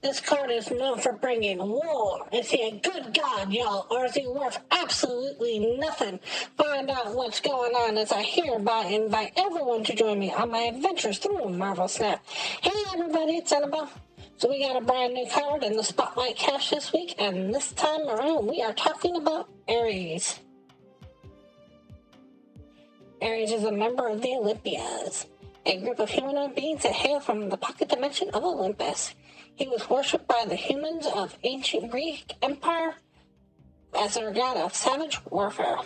This card is known for bringing war. Is he a good god, y'all, or is he worth absolutely nothing? Find out what's going on as I hereby invite everyone to join me on my adventures through Marvel Snap. Hey everybody, it's Annabelle. So we got a brand new card in the Spotlight Cache this week, and this time around we are talking about ARES. ARES is a member of the Olympians, a group of humanoid beings that hail from the pocket dimension of Olympus. He was worshipped by the humans of ancient Greek Empire as their god of savage warfare.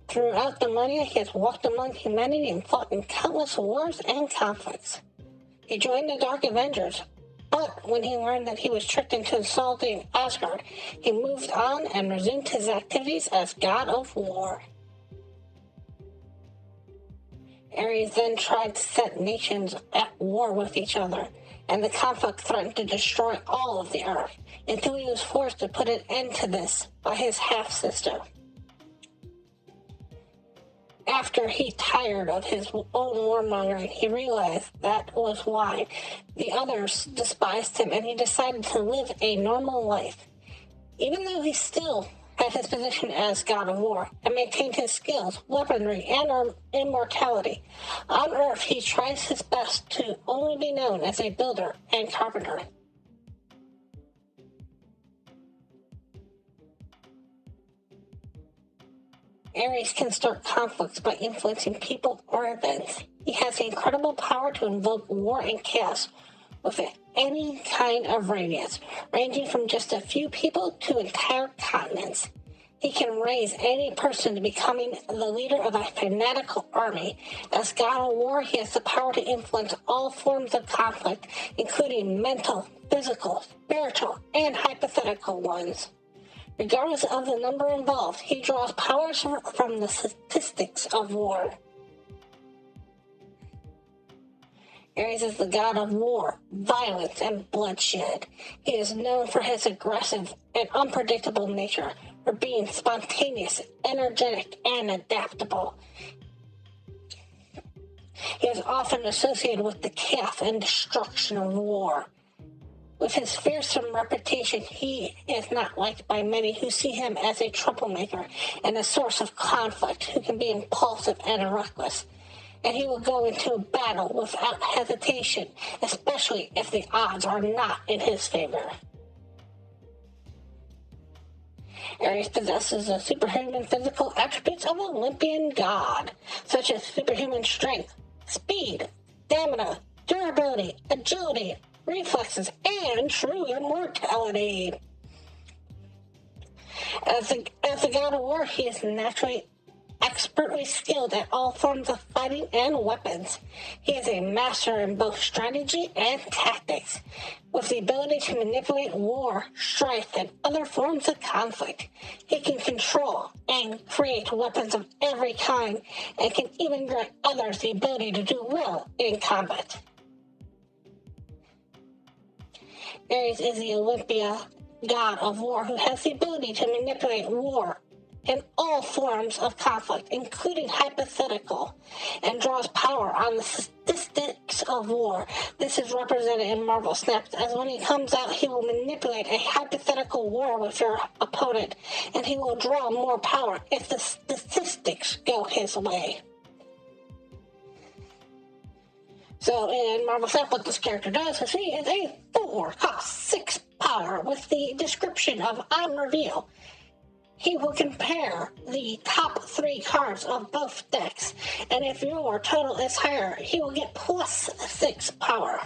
Throughout the millennia, he has walked among humanity and fought in countless wars and conflicts. He joined the Dark Avengers, but when he learned that he was tricked into assaulting Asgard, he moved on and resumed his activities as god of war. ARES then tried to set nations at war with each other, and the conflict threatened to destroy all of the Earth, until he was forced to put an end to this by his half-sister. After he tired of his own warmongering, he realized that was why the others despised him, and he decided to live a normal life. Even though he still had his position as god of war and maintained his skills, weaponry, and immortality, on Earth he tries his best to only be known as a builder and carpenter. ARES can start conflicts by influencing people or events. He has the incredible power to invoke war and chaos with any kind of radiance, ranging from just a few people to entire continents. He can raise any person to becoming the leader of a fanatical army. As god of war, he has the power to influence all forms of conflict, including mental, physical, spiritual, and hypothetical ones. Regardless of the number involved, he draws powers from the statistics of war. ARES is the god of war, violence, and bloodshed. He is known for his aggressive and unpredictable nature, for being spontaneous, energetic, and adaptable. He is often associated with the chaos and destruction of war. With his fearsome reputation, he is not liked by many who see him as a troublemaker and a source of conflict who can be impulsive and reckless. And he will go into a battle without hesitation, especially if the odds are not in his favor. ARES possesses the superhuman physical attributes of an Olympian god, such as superhuman strength, speed, stamina, durability, agility, reflexes, and true immortality. As a god of war, he is naturally expertly skilled at all forms of fighting and weapons. He is a master in both strategy and tactics, with the ability to manipulate war, strife, and other forms of conflict. He can control and create weapons of every kind, and can even grant others the ability to do well in combat. ARES is the Olympia god of war who has the ability to manipulate war in all forms of conflict, including hypothetical, and draws power on the statistics of war. This is represented in Marvel Snap, as when he comes out, he will manipulate a hypothetical war with your opponent, and he will draw more power if the statistics go his way. So in Marvel Snap, what this character does is he is a 4-cost 6 power with the description of on reveal. He will compare the top 3 cards of both decks, and if your total is higher, he will get plus 6 power.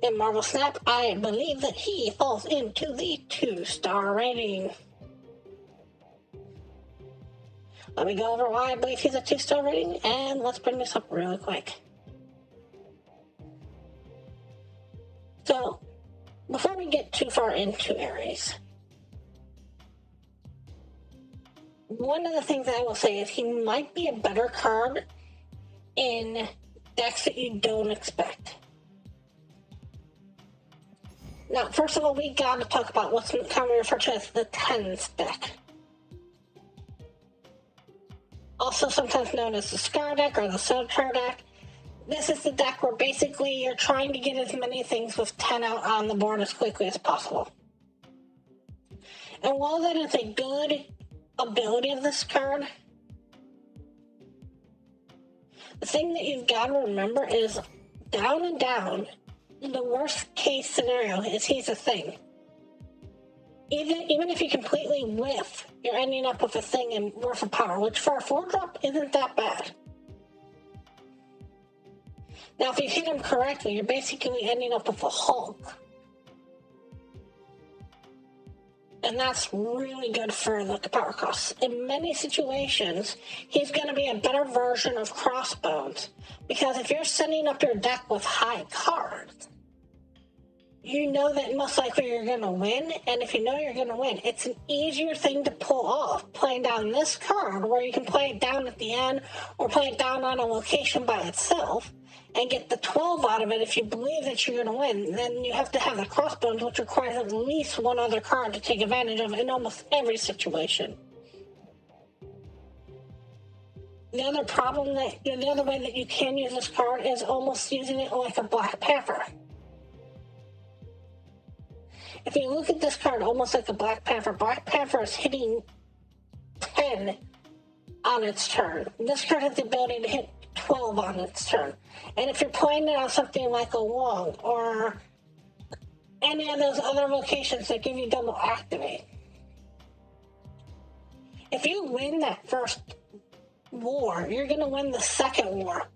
In Marvel Snap, I believe that he falls into the 2-star rating. Let me go over why I believe he's a 2-star rating, and let's bring this up really quick. So, before we get too far into ARES, one of the things I will say is he might be a better card in decks that you don't expect. Now, first of all, we gotta talk about what's commonly referred to as the tens deck. also sometimes known as the Scar deck or the Soul deck. This is the deck where basically you're trying to get as many things with 10 out on the board as quickly as possible. And while that is a good ability of this card, the thing that you've got to remember is down and down, the worst case scenario is he's a thing. Even if you completely whiff, you're ending up with a thing and worth of power, which for a 4-drop isn't that bad. Now, if you hit him correctly, you're basically ending up with a Hulk. And that's really good for the power costs. In many situations, he's going to be a better version of Crossbones. Because if you're setting up your deck with high cards, you know that most likely you're going to win. And if you know you're going to win, it's an easier thing to pull off playing down this card, where you can play it down at the end or play it down on a location by itself and get the 12 out of it. If you believe that you're going to win, then you have to have the Crossbones, which requires at least one other card to take advantage of in almost every situation. The other way that you can use this card is almost using it like a Black Panther. If you look at this card almost like a Black Panther is hitting 10 on its turn. This card has the ability to hit 12 on its turn. And if you're playing it on something like a Wong or any of those other locations that give you double activate, if you win that first war, you're going to win the second war.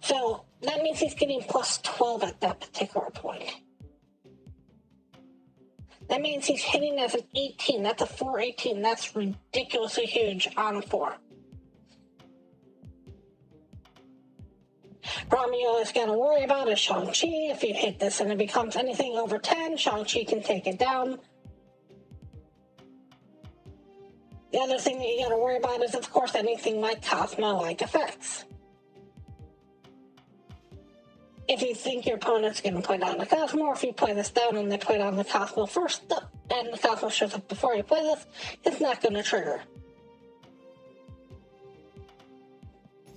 So that means he's getting plus 12 at that particular point. That means he's hitting as an 18. That's a 4-18. That's ridiculously huge on a 4. Problem you always got to worry about is Shang-Chi. If you hit this and it becomes anything over 10, Shang-Chi can take it down. The other thing that you got to worry about is, of course, anything like Cosmo-like effects. If you think your opponent's going to play down the Cosmo, or if you play this down and they play down the Cosmo first, and the Cosmo shows up before you play this, it's not going to trigger.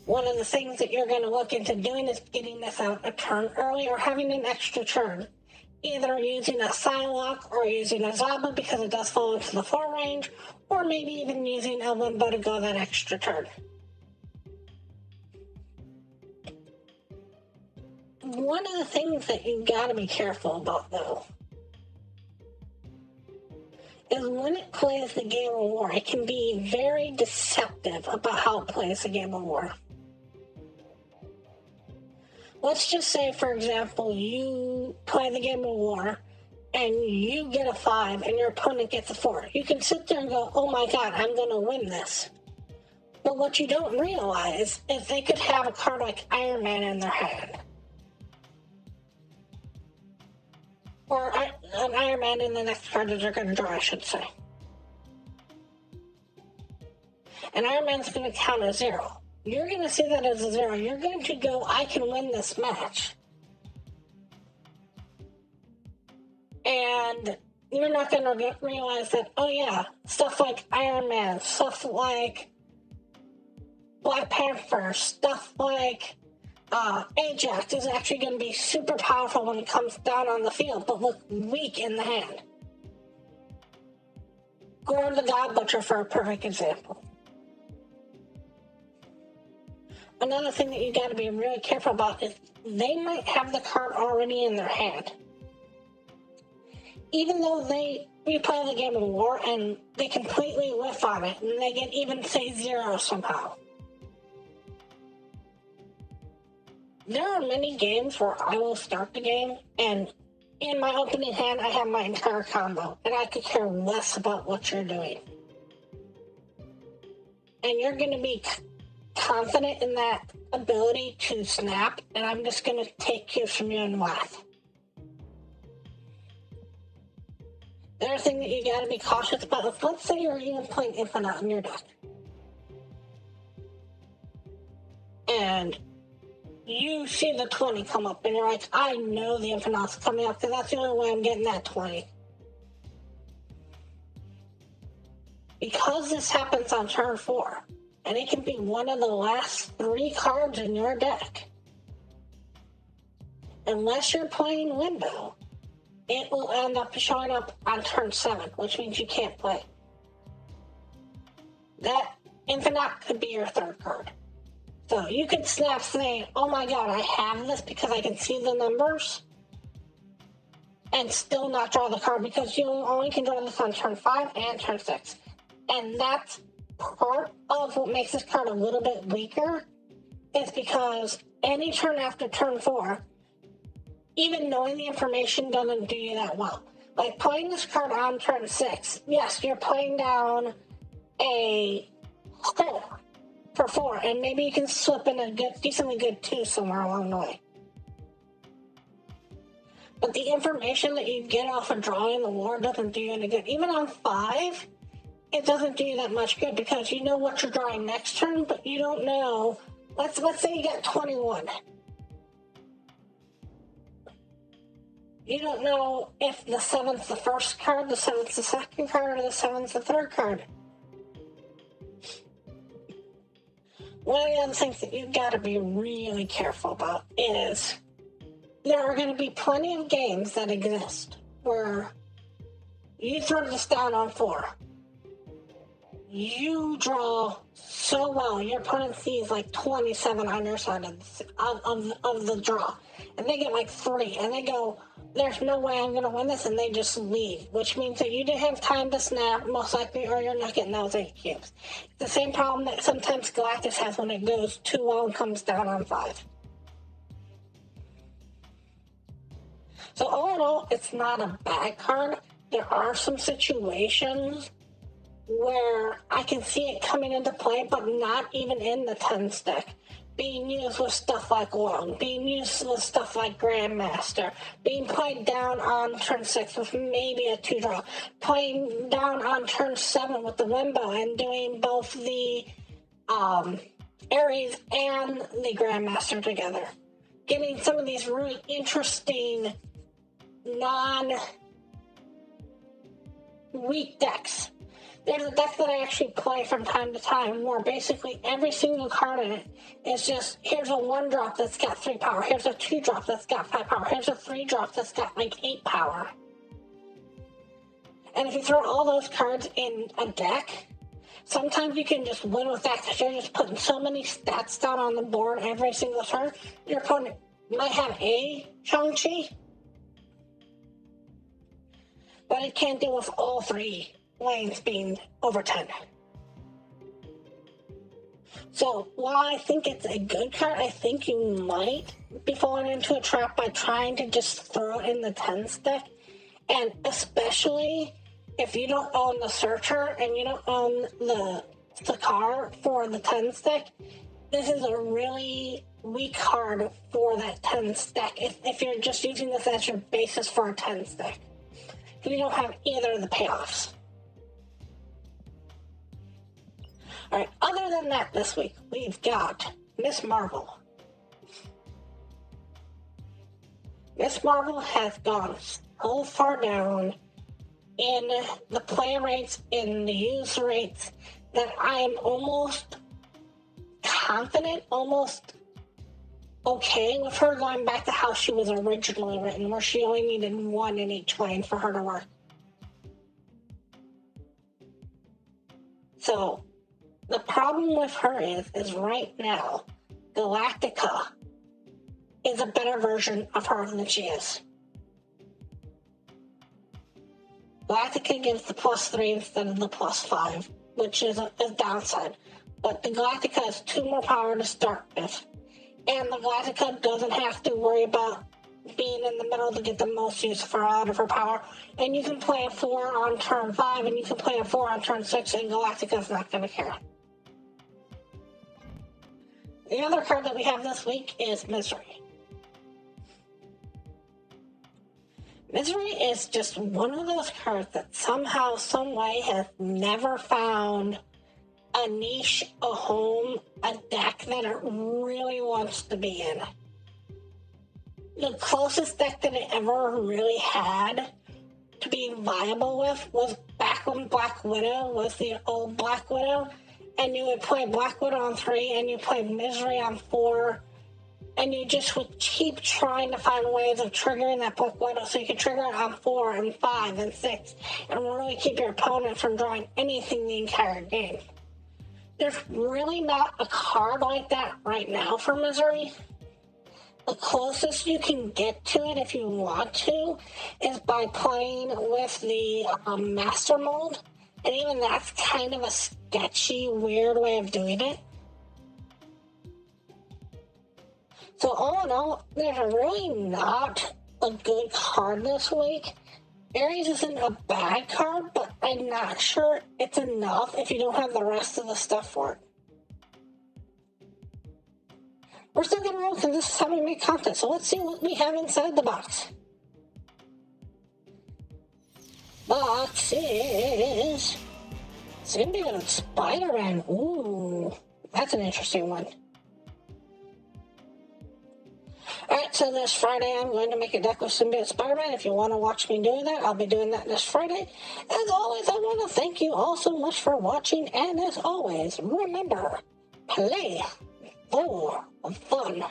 One of the things that you're going to look into doing is getting this out a turn early or having an extra turn. Either using a Psylocke or using a Zaba because it does fall into the 4 range, or maybe even using a Limbo to go that extra turn. One of the things that you've got to be careful about, though, is when it plays the Game of War, it can be very deceptive about how it plays the Game of War. Let's just say, for example, you play the Game of War and you get a 5 and your opponent gets a 4. You can sit there and go, oh my god, I'm going to win this. But what you don't realize is they could have a card like Iron Man in their hand. Or an Iron Man in the next card that they're going to draw, I should say. And Iron Man's going to count as 0. You're going to see that as a 0. You're going to go, I can win this match. And you're not going to realize that, oh yeah, stuff like Iron Man, stuff like Black Panther, stuff like Ajax is actually going to be super powerful when it comes down on the field, but look weak in the hand. Gorr the God Butcher for a perfect example. Another thing that you got to be really careful about is they might have the card already in their hand. Even though you play the Game of War and they completely whiff on it and they get even, say, 0 somehow. There are many games where I will start the game and in my opening hand I have my entire combo and I could care less about what you're doing. And you're going to be confident in that ability to snap, and I'm just going to take cues from you and laugh. The other thing that you got to be cautious about is, let's say you're even playing Infinite in your deck. And you see the 20 come up, and you're like, I know the Infinite's coming up, because that's the only way I'm getting that 20. Because this happens on turn 4, and it can be one of the last 3 cards in your deck. Unless you're playing Window, it will end up showing up on turn 7, which means you can't play. That Infinite could be your 3rd card. So you could snap saying, oh my god, I have this because I can see the numbers, and still not draw the card because you only can draw this on turn 5 and turn 6. And that's part of what makes this card a little bit weaker, is because any turn after turn 4, even knowing the information doesn't do you that well. Like playing this card on turn 6, yes, you're playing down a 4 for 4, and maybe you can slip in a decently good 2 somewhere along the way. But the information that you get off of drawing the war doesn't do you any good. Even on 5, it doesn't do you that much good because you know what you're drawing next turn, but you don't know. Let's say you get 21. You don't know if the 7th's the first card, the 7th's the second card, or the 7th's the third card. One of the other things that you've got to be really careful about is there are going to be plenty of games that exist where you throw this down on 4. You draw so well, your opponent sees like 27 on your side of the draw. And they get like 3, and they go, there's no way I'm going to win this, and they just leave, which means that you didn't have time to snap, most likely, or you're not getting those 8 cubes. It's the same problem that sometimes Galactus has when it goes too well and comes down on 5. So all in all, it's not a bad card. There are some situations where I can see it coming into play, but not even in the 10 stack. Being used with stuff like Long, being used with stuff like Grandmaster, being played down on turn 6 with maybe a 2-draw, playing down on turn 7 with the Limbo and doing both the ARES and the Grandmaster together. Getting some of these really interesting non-weak decks. There's a deck that I actually play from time to time where basically every single card in it is just, here's a 1-drop that's got 3 power, here's a 2-drop that's got 5 power, here's a 3-drop that's got like 8 power. And if you throw all those cards in a deck, sometimes you can just win with that because you're just putting so many stats down on the board every single turn. Your opponent might have a Shang-Chi, but it can't deal with all 3 lanes being over 10. So while I think it's a good card, I think you might be falling into a trap by trying to just throw it in the 10 stack. And especially if you don't own the Searcher and you don't own the car for the 10 stack, this is a really weak card for that 10 stack if you're just using this as your basis for a 10 stack. If you don't have either of the payoffs. Alright, other than that this week, we've got Miss Marvel. Miss Marvel has gone so far down in the play rates, in the use rates, that I am almost confident, almost okay with her going back to how she was originally written, where she only needed 1 in each lane for her to work. So, the problem with her is right now, Galactica is a better version of her than she is. Galactica gives the +3 instead of the +5, which is a downside. But the Galactica has 2 more power to start with. And the Galactica doesn't have to worry about being in the middle to get the most use out of her power. And you can play a 4 on turn 5, and you can play a 4 on turn 6, and Galactica's not going to care. The other card that we have this week is Misery. Misery is just one of those cards that somehow, some way has never found a niche, a home, a deck that it really wants to be in. The closest deck that it ever really had to be viable with was back when Black Widow was the old Black Widow, and you would play Blackwood on 3, and you play Misery on 4, and you just would keep trying to find ways of triggering that Blackwood so you could trigger it on 4 and 5 and 6, and really keep your opponent from drawing anything the entire game. There's really not a card like that right now for Misery. The closest you can get to it, if you want to, is by playing with the Master Mold. And even that's kind of a sketchy, weird way of doing it. So all in all, there's really not a good card this week. Ares isn't a bad card, but I'm not sure it's enough if you don't have the rest of the stuff for it. We're still gonna roll because this is how we make content, so let's see what we have inside the box. Box is Symbiote Spider-Man. Ooh, that's an interesting one. Alright, so this Friday I'm going to make a deck with Symbiote Spider-Man. If you want to watch me doing that, I'll be doing that this Friday. As always, I want to thank you all so much for watching, and as always, remember, play for fun.